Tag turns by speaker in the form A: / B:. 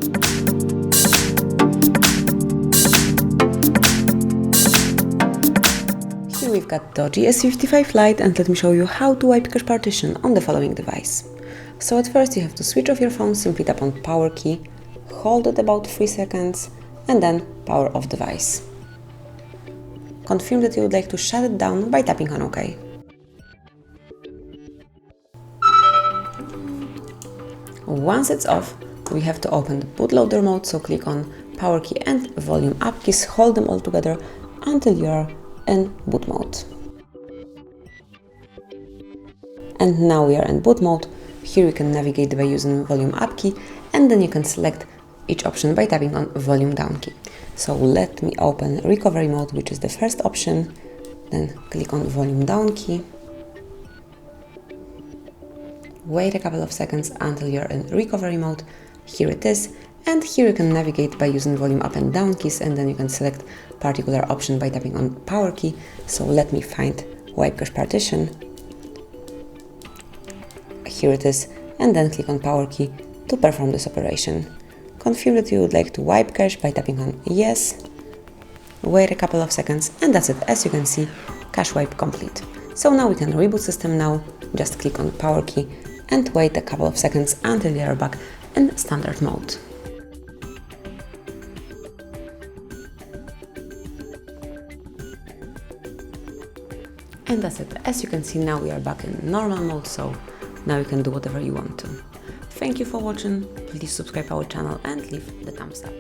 A: Here we've got Doogee S55 Lite, and let me show you how to wipe cache partition on the following device. So at first you have to switch off your phone, simply tap on power key, hold it about 3 seconds, and then power off device. Confirm that you would like to shut it down by tapping on OK. Once it's off, we have to open the bootloader mode, so click on power key and volume up keys, hold them all together until you are in boot mode. And now we are in boot mode. Here you can navigate by using volume up key, and then you can select each option by tapping on volume down key. So let me open recovery mode, which is the first option, then click on volume down key. Wait a couple of seconds until you're in recovery mode. Here it is, and here you can navigate by using volume up and down keys, and then you can select particular option by tapping on power key. So let me find wipe cache partition. Here it is, and then click on power key to perform this operation. Confirm that you would like to wipe cache by tapping on yes. Wait a couple of seconds, and that's it. As you can see, cache wipe complete. So now we can reboot system now. Just click on power key and wait a couple of seconds until you are back in standard mode. And that's it. As you can see, now we are back in normal mode, so now you can do whatever you want to. Thank you for watching. Please subscribe our channel and leave the thumbs up.